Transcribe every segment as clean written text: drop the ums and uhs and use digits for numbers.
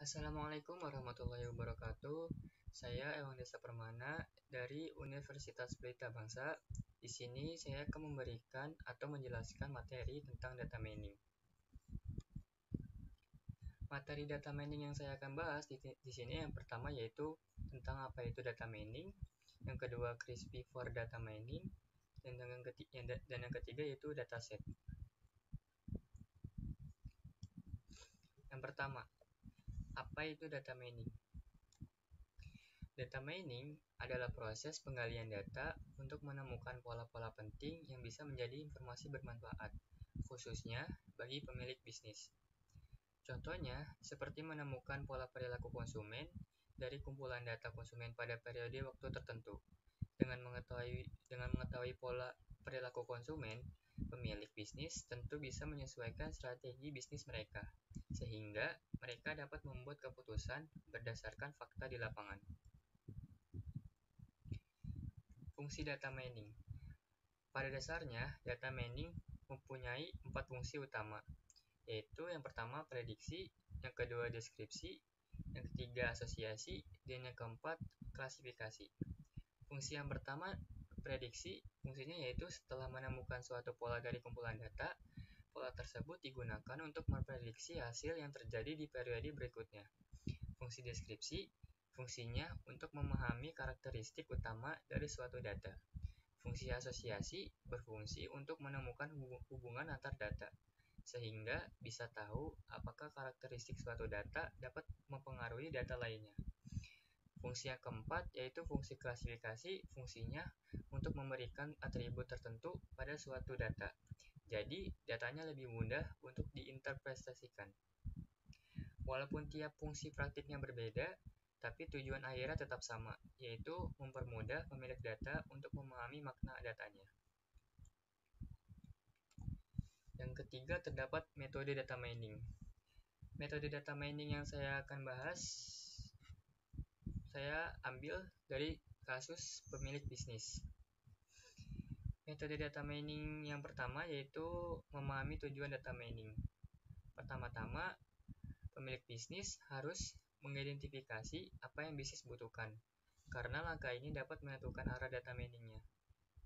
Assalamualaikum warahmatullahi wabarakatuh. Saya Ewang Desa Permana dari Universitas Pelita Bangsa. Di sini saya akan memberikan atau menjelaskan materi tentang data mining. Materi data mining yang saya akan bahas di sini yang pertama yaitu tentang apa itu data mining, yang kedua crispy for data mining, dan yang ketiga yaitu dataset. Yang pertama, apa itu data mining? Data mining adalah proses penggalian data untuk menemukan pola-pola penting yang bisa menjadi informasi bermanfaat, khususnya bagi pemilik bisnis. Contohnya, seperti menemukan pola perilaku konsumen dari kumpulan data konsumen pada periode waktu tertentu. Dengan mengetahui pola perilaku konsumen, pemilik bisnis tentu bisa menyesuaikan strategi bisnis mereka, sehingga mereka dapat membuat keputusan berdasarkan fakta di lapangan. Fungsi data mining. Pada dasarnya, data mining mempunyai 4 fungsi utama, yaitu yang pertama prediksi, yang kedua deskripsi, yang ketiga asosiasi, dan yang keempat klasifikasi. Fungsi yang pertama prediksi, fungsinya yaitu setelah menemukan suatu pola dari kumpulan data, pola tersebut digunakan untuk memprediksi hasil yang terjadi di periode berikutnya. Fungsi deskripsi, fungsinya untuk memahami karakteristik utama dari suatu data. Fungsi asosiasi berfungsi untuk menemukan hubungan antar data, sehingga bisa tahu apakah karakteristik suatu data dapat mempengaruhi data lainnya. Fungsi yang keempat yaitu fungsi klasifikasi, fungsinya untuk memberikan atribut tertentu pada suatu data. Jadi, datanya lebih mudah untuk diinterpretasikan. Walaupun tiap fungsi praktiknya berbeda, tapi tujuan akhirnya tetap sama, yaitu mempermudah pemilik data untuk memahami makna datanya. Yang ketiga, terdapat metode data mining. Metode data mining yang saya akan bahas, saya ambil dari kasus pemilik bisnis. Metode data mining yang pertama yaitu memahami tujuan data mining. Pertama-tama, pemilik bisnis harus mengidentifikasi apa yang bisnis butuhkan, karena langkah ini dapat menentukan arah data miningnya.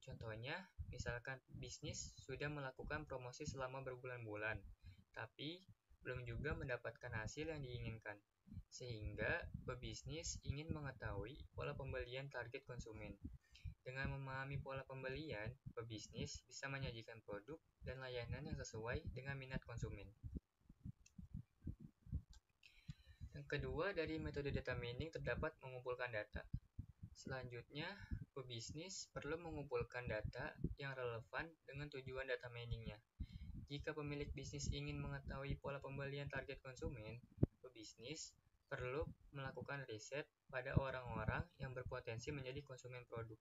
Contohnya, misalkan bisnis sudah melakukan promosi selama berbulan-bulan, tapi belum juga mendapatkan hasil yang diinginkan, sehingga pebisnis ingin mengetahui pola pembelian target konsumen. Dengan memahami pola pembelian, pebisnis bisa menyajikan produk dan layanan yang sesuai dengan minat konsumen. Yang kedua dari metode data mining terdapat mengumpulkan data. Selanjutnya, pebisnis perlu mengumpulkan data yang relevan dengan tujuan data miningnya. Jika pemilik bisnis ingin mengetahui pola pembelian target konsumen, pebisnis perlu melakukan riset pada orang-orang yang berpotensi menjadi konsumen produk.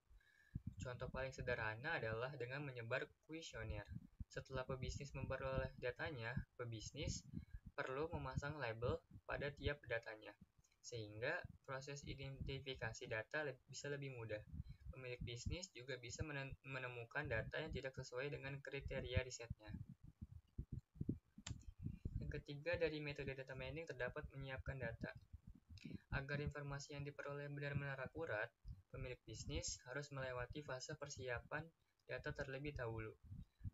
Contoh paling sederhana adalah dengan menyebar kuesioner. Setelah pebisnis memperoleh datanya, pebisnis perlu memasang label pada tiap datanya, sehingga proses identifikasi data bisa lebih mudah. Pemilik bisnis juga bisa menemukan data yang tidak sesuai dengan kriteria risetnya. Yang ketiga dari metode data mining terdapat menyiapkan data. Agar informasi yang diperoleh benar-benar akurat, pemilik bisnis harus melewati fase persiapan data terlebih dahulu.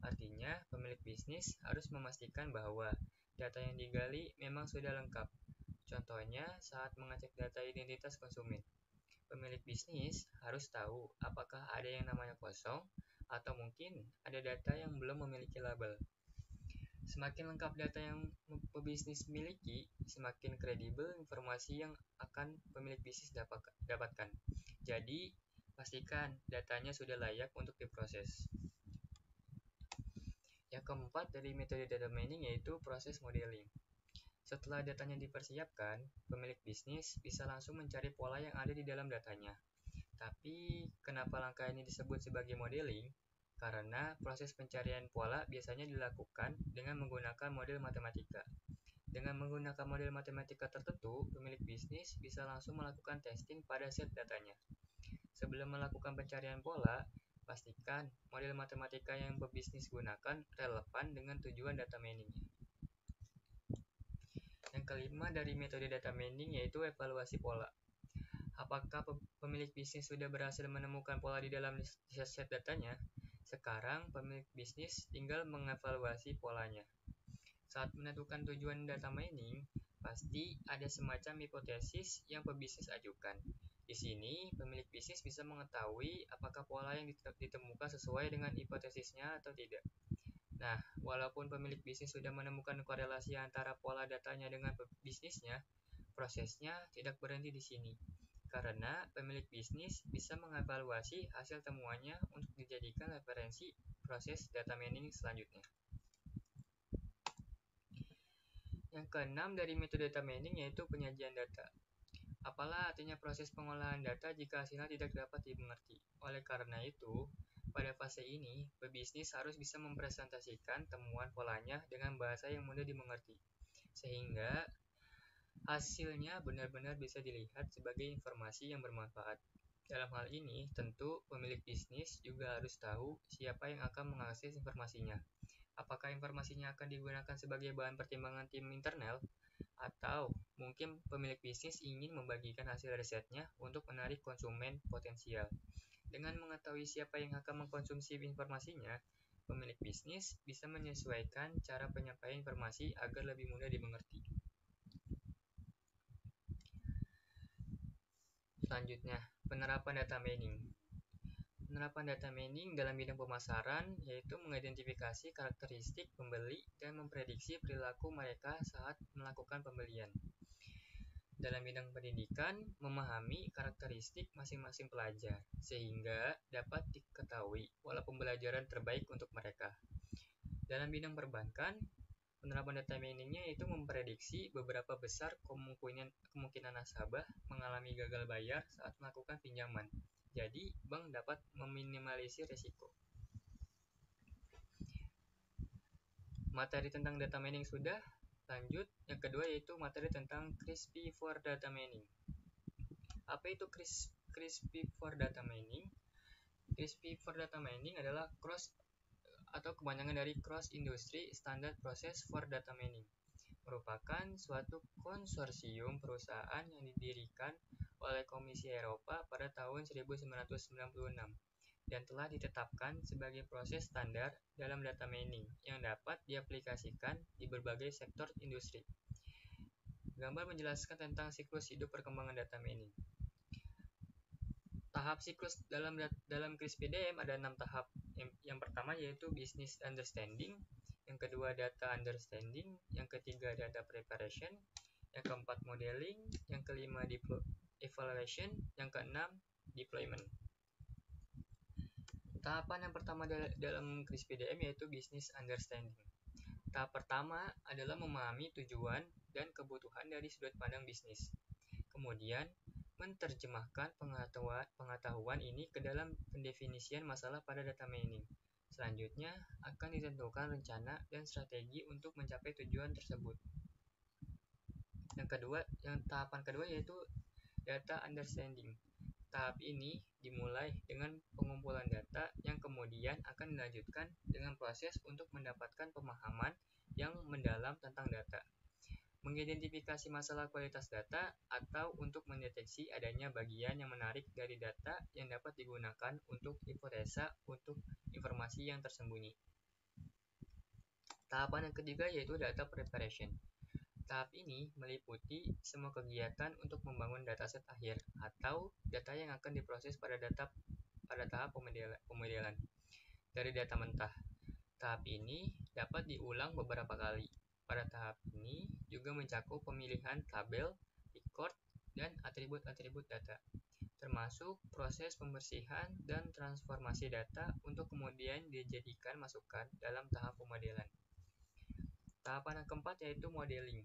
Artinya, pemilik bisnis harus memastikan bahwa data yang digali memang sudah lengkap. Contohnya, saat mengecek data identitas konsumen, pemilik bisnis harus tahu apakah ada yang namanya kosong atau mungkin ada data yang belum memiliki label. Semakin lengkap data yang pebisnis miliki, semakin kredibel informasi yang akan pemilik bisnis dapatkan. Jadi, pastikan datanya sudah layak untuk diproses. Yang keempat dari metode data mining yaitu proses modeling. Setelah datanya dipersiapkan, pemilik bisnis bisa langsung mencari pola yang ada di dalam datanya. Tapi, kenapa langkah ini disebut sebagai modeling? Karena proses pencarian pola biasanya dilakukan dengan menggunakan model matematika. Dengan menggunakan model matematika tertentu, pemilik bisnis bisa langsung melakukan testing pada set datanya. Sebelum melakukan pencarian pola, pastikan model matematika yang pebisnis gunakan relevan dengan tujuan data miningnya. Yang Yang kelima dari metode data mining yaitu evaluasi pola. Apakah pemilik bisnis sudah berhasil menemukan pola di dalam set datanya? Sekarang pemilik bisnis tinggal mengevaluasi polanya. Saat menentukan tujuan data mining, pasti ada semacam hipotesis yang pebisnis ajukan. Di sini, pemilik bisnis bisa mengetahui apakah pola yang ditemukan sesuai dengan hipotesisnya atau tidak. Nah, walaupun pemilik bisnis sudah menemukan korelasi antara pola datanya dengan bisnisnya, prosesnya tidak berhenti di sini. Karena pemilik bisnis bisa mengevaluasi hasil temuannya untuk dijadikan referensi proses data mining selanjutnya. Yang keenam dari metode data mining yaitu penyajian data. Apalah artinya proses pengolahan data jika hasilnya tidak dapat dimengerti? Oleh karena itu, pada fase ini, pebisnis harus bisa mempresentasikan temuan polanya dengan bahasa yang mudah dimengerti, sehingga hasilnya benar-benar bisa dilihat sebagai informasi yang bermanfaat. Dalam hal ini, tentu pemilik bisnis juga harus tahu siapa yang akan mengakses informasinya. Apakah informasinya akan digunakan sebagai bahan pertimbangan tim internal? Atau mungkin pemilik bisnis ingin membagikan hasil risetnya untuk menarik konsumen potensial. Dengan mengetahui siapa yang akan mengkonsumsi informasinya, pemilik bisnis bisa menyesuaikan cara penyampaian informasi agar lebih mudah dimengerti. Selanjutnya, penerapan data mining. Penerapan data mining dalam bidang pemasaran yaitu mengidentifikasi karakteristik pembeli dan memprediksi perilaku mereka saat melakukan pembelian. Dalam bidang pendidikan, memahami karakteristik masing-masing pelajar sehingga dapat diketahui pola pembelajaran terbaik untuk mereka. Dalam bidang perbankan, penerapan data miningnya yaitu memprediksi beberapa besar kemungkinan nasabah mengalami gagal bayar saat melakukan pinjaman. Jadi, bank dapat meminimalisir risiko. Materi tentang data mining sudah. Lanjut, yang kedua yaitu materi tentang CRISP for data mining. Apa itu CRISP for data mining? CRISP for data mining adalah cross atau kepanjangan dari Cross Industry Standard Process for Data Mining. Merupakan suatu konsorsium perusahaan yang didirikan oleh Komisi Eropa pada tahun 1996 dan telah ditetapkan sebagai proses standar dalam data mining yang dapat diaplikasikan di berbagai sektor industri. Gambar menjelaskan tentang siklus hidup perkembangan data mining. Tahap siklus dalam CRISP-DM ada 6 tahap. Yang pertama yaitu business understanding, yang kedua data understanding, yang ketiga data preparation, yang keempat modeling, yang kelima evaluation, yang keenam deployment. Tahapan yang pertama dalam CRISP-DM yaitu business understanding. Tahap pertama adalah memahami tujuan dan kebutuhan dari sudut pandang bisnis. Kemudian, menerjemahkan pengetahuan ini ke dalam pendefinisian masalah pada data mining. Selanjutnya, akan ditentukan rencana dan strategi untuk mencapai tujuan tersebut. Tahapan kedua yaitu data understanding. Tahap ini dimulai dengan pengumpulan data yang kemudian akan dilanjutkan dengan proses untuk mendapatkan pemahaman yang mendalam tentang data, mengidentifikasi masalah kualitas data, atau untuk mendeteksi adanya bagian yang menarik dari data yang dapat digunakan untuk hipotesa untuk informasi yang tersembunyi. Tahapan yang ketiga yaitu data preparation. Tahap ini meliputi semua kegiatan untuk membangun dataset akhir atau data yang akan diproses pada tahap pemodelan dari data mentah. Tahap ini dapat diulang beberapa kali. Pada tahap ini juga mencakup pemilihan tabel, record, dan atribut-atribut data, termasuk proses pembersihan dan transformasi data untuk kemudian dijadikan masukan dalam tahap pemodelan. Tahapan yang keempat yaitu modeling.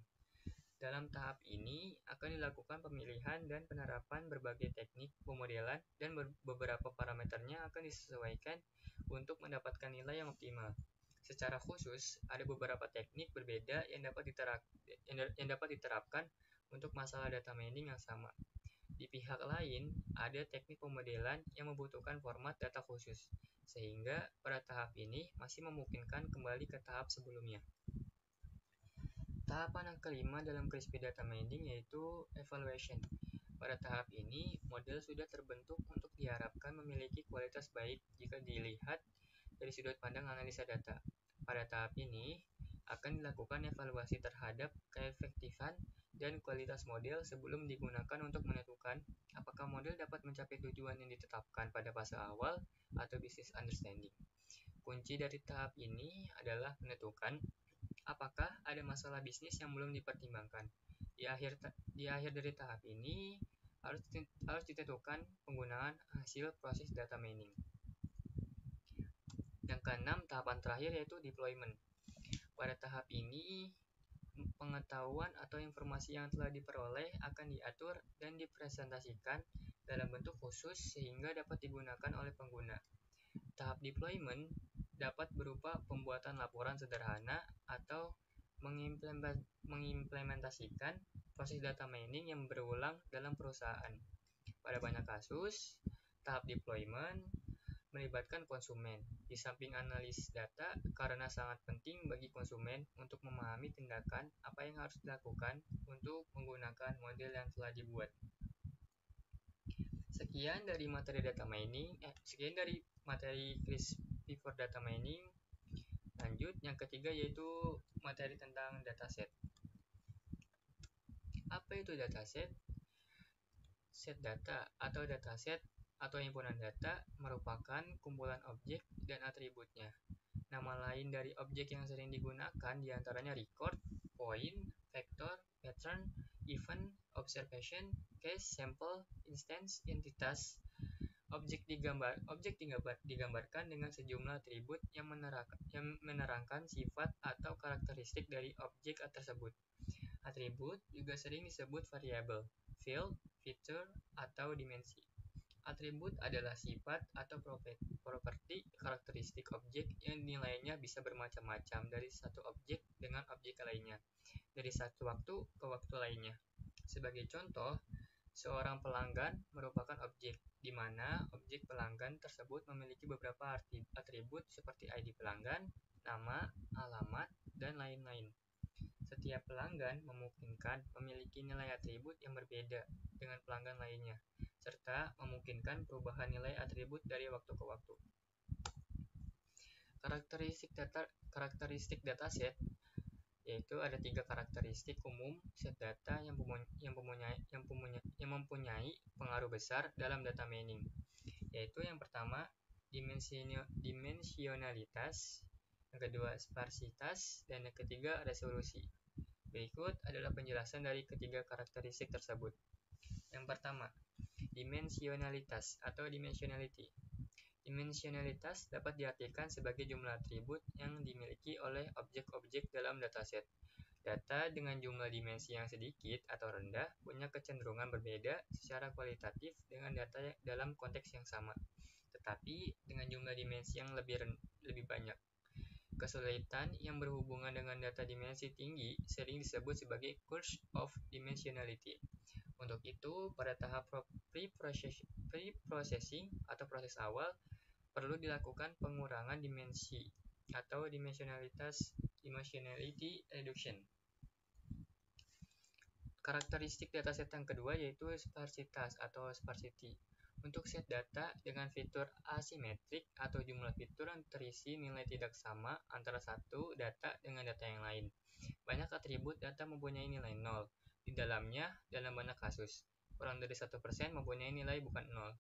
Dalam tahap ini akan dilakukan pemilihan dan penerapan berbagai teknik pemodelan dan beberapa parameternya akan disesuaikan untuk mendapatkan nilai yang optimal. Secara khusus, ada beberapa teknik berbeda yang dapat diterapkan untuk masalah data mining yang sama. Di pihak lain, ada teknik pemodelan yang membutuhkan format data khusus, sehingga pada tahap ini masih memungkinkan kembali ke tahap sebelumnya. Tahapan yang kelima dalam crispy data mining yaitu evaluation. Pada tahap ini, model sudah terbentuk untuk diharapkan memiliki kualitas baik jika dilihat dari sudut pandang analisa data. Pada tahap ini, akan dilakukan evaluasi terhadap keefektifan dan kualitas model sebelum digunakan untuk menentukan apakah model dapat mencapai tujuan yang ditetapkan pada fase awal atau business understanding. Kunci dari tahap ini adalah menentukan apakah ada masalah bisnis yang belum dipertimbangkan. Di akhir dari tahap ini harus ditentukan penggunaan hasil proses data mining. Yang keenam, tahapan terakhir yaitu deployment. Pada tahap ini, pengetahuan atau informasi yang telah diperoleh akan diatur dan dipresentasikan dalam bentuk khusus sehingga dapat digunakan oleh pengguna. Tahap deployment dapat berupa pembuatan laporan sederhana atau mengimplementasikan proses data mining yang berulang dalam perusahaan. Pada banyak kasus, tahap deployment melibatkan konsumen. Di samping analisis data, karena sangat penting bagi konsumen untuk memahami tindakan apa yang harus dilakukan untuk menggunakan model yang telah dibuat. Sekian dari materi crispy for data mining. Lanjut, yang ketiga yaitu materi tentang dataset. Apa itu dataset? Set data atau dataset atau himpunan data merupakan kumpulan objek dan atributnya. Nama lain dari objek yang sering digunakan diantaranya record, point, vector, pattern, event, observation, case, sample, instance, entitas. Objek digambarkan dengan sejumlah atribut yang menerangkan sifat atau karakteristik dari objek tersebut. Atribut juga sering disebut variabel, field, feature, atau dimensi. Atribut adalah sifat atau properti karakteristik objek yang nilainya bisa bermacam-macam dari satu objek dengan objek lainnya, dari satu waktu ke waktu lainnya. Sebagai contoh, seorang pelanggan merupakan objek, di mana objek pelanggan tersebut memiliki beberapa atribut seperti ID pelanggan, nama, alamat, dan lain-lain. Setiap pelanggan memungkinkan memiliki nilai atribut yang berbeda dengan pelanggan lainnya, serta memungkinkan perubahan nilai atribut dari waktu ke waktu. Karakteristik dataset yaitu ada 3 karakteristik umum set data yang mempunyai pengaruh besar dalam data mining, yaitu yang pertama dimensionalitas, yang kedua sparsitas, dan yang ketiga resolusi. Berikut adalah penjelasan dari ketiga karakteristik tersebut. Yang pertama, dimensionalitas atau dimensionality. Dimensionalitas dapat diartikan sebagai jumlah atribut yang dimiliki oleh objek-objek dalam dataset. Data dengan jumlah dimensi yang sedikit atau rendah punya kecenderungan berbeda secara kualitatif dengan data dalam konteks yang sama, tetapi dengan jumlah dimensi yang lebih banyak. Kesulitan yang berhubungan dengan data dimensi tinggi sering disebut sebagai curse of dimensionality. Untuk itu, pada tahap pre-processing atau proses awal, perlu dilakukan pengurangan dimensi atau dimensionality reduction. Karakteristik dataset yang kedua yaitu sparsitas atau sparsity. Untuk set data dengan fitur asimetrik atau jumlah fitur yang terisi nilai tidak sama antara satu data dengan data yang lain. Banyak atribut data mempunyai nilai 0 di dalamnya dalam banyak kasus. Kurang dari 1% mempunyai nilai bukan 0.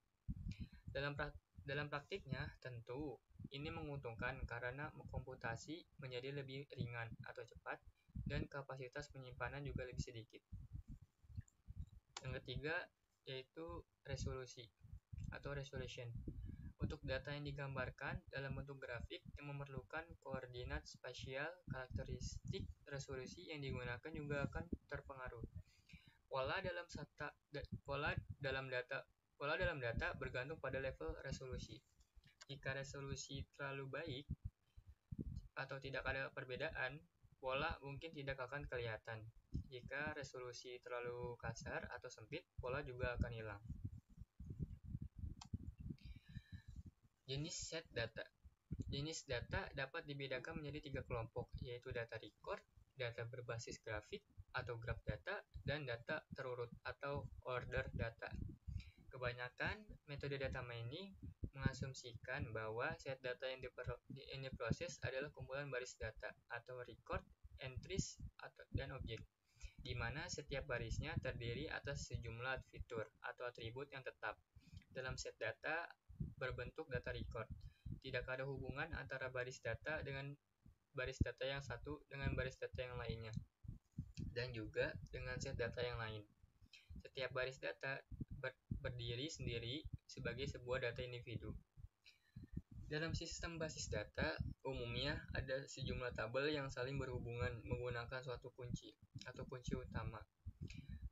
Dalam praktiknya, tentu ini menguntungkan karena komputasi menjadi lebih ringan atau cepat dan kapasitas penyimpanan juga lebih sedikit. Yang ketiga yaitu resolusi atau resolution. Untuk data yang digambarkan dalam bentuk grafik yang memerlukan koordinat spasial, karakteristik resolusi yang digunakan juga akan terpengaruh. Pola dalam data bergantung pada level resolusi. Jika resolusi terlalu baik atau tidak ada perbedaan, pola mungkin tidak akan kelihatan. Jika resolusi terlalu kasar atau sempit, pola juga akan hilang. Jenis set data. Jenis data dapat dibedakan menjadi 3 kelompok, yaitu data record, data berbasis grafik atau graf data, dan data terurut atau order data. Kebanyakan metode data mining mengasumsikan bahwa set data yang diproses adalah kumpulan baris data atau record, entries, dan objek, di mana setiap barisnya terdiri atas sejumlah fitur atau atribut yang tetap. Dalam set data berbentuk data record, tidak ada hubungan antara baris data dengan baris data yang satu dengan baris data yang lainnya, dan juga dengan set data yang lain. Setiap baris data berdiri sendiri sebagai sebuah data individu. Dalam sistem basis data, umumnya ada sejumlah tabel yang saling berhubungan menggunakan suatu kunci atau kunci utama.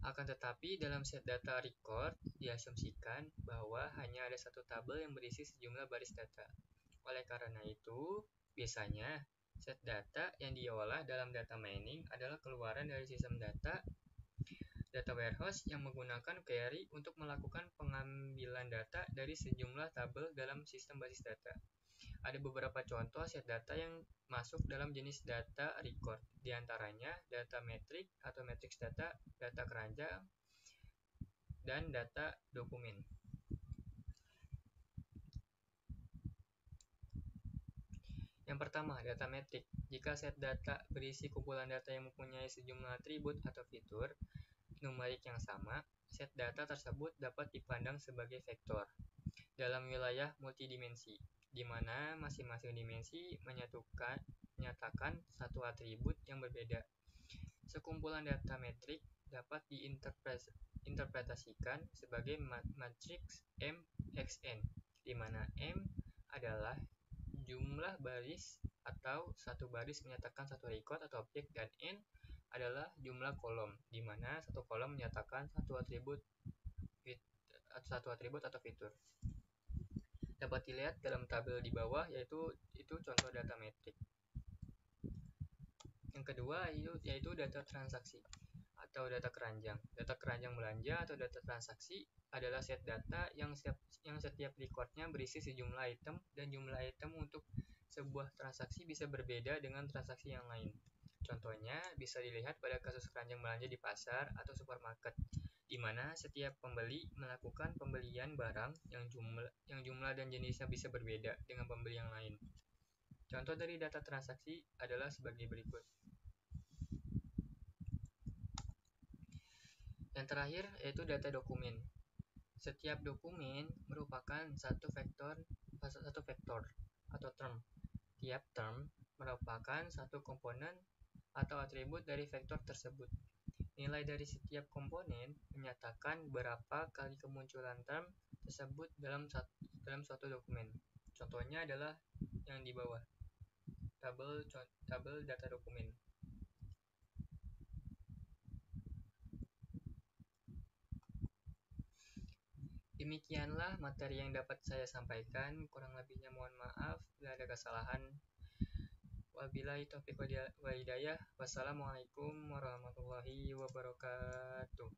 Akan tetapi, dalam set data record, diasumsikan bahwa hanya ada satu tabel yang berisi sejumlah baris data. Oleh karena itu, biasanya set data yang diolah dalam data mining adalah keluaran dari sistem data warehouse yang menggunakan query untuk melakukan pengambilan data dari sejumlah tabel dalam sistem basis data. Ada beberapa contoh set data yang masuk dalam jenis data record, diantaranya data metrik atau matrix data, data keranjang, dan data dokumen. Yang pertama, data metrik. Jika set data berisi kumpulan data yang mempunyai sejumlah atribut atau fitur numerik yang sama, set data tersebut dapat dipandang sebagai vektor dalam wilayah multidimensi, di mana masing-masing dimensi menyatakan satu atribut yang berbeda. Sekumpulan data metrik dapat diinterpretasikan sebagai matriks MXN, di mana M adalah jumlah baris atau satu baris menyatakan satu record atau objek, dan N adalah jumlah kolom, di mana satu kolom menyatakan satu atribut atau fitur. Dapat dilihat dalam tabel di bawah, yaitu contoh data metrik. Yang kedua yaitu data transaksi atau data keranjang. Data keranjang belanja atau data transaksi adalah set data yang setiap recordnya berisi sejumlah item, dan jumlah item untuk sebuah transaksi bisa berbeda dengan transaksi yang lain. Contohnya bisa dilihat pada kasus keranjang belanja di pasar atau supermarket, di mana setiap pembeli melakukan pembelian barang yang jumlah dan jenisnya bisa berbeda dengan pembeli yang lain. Contoh dari data transaksi adalah sebagai berikut. Yang terakhir yaitu data dokumen. Setiap dokumen merupakan satu vektor atau term. Tiap term merupakan satu komponen atau atribut dari vektor tersebut. Nilai dari setiap komponen menyatakan berapa kali kemunculan term tersebut dalam suatu dokumen. Contohnya adalah yang di bawah, tabel data dokumen. Demikianlah materi yang dapat saya sampaikan. Kurang lebihnya mohon maaf bila ada kesalahan. Wabillahi taufiq wal hidayah. Wassalamualaikum warahmatullahi wabarakatuh.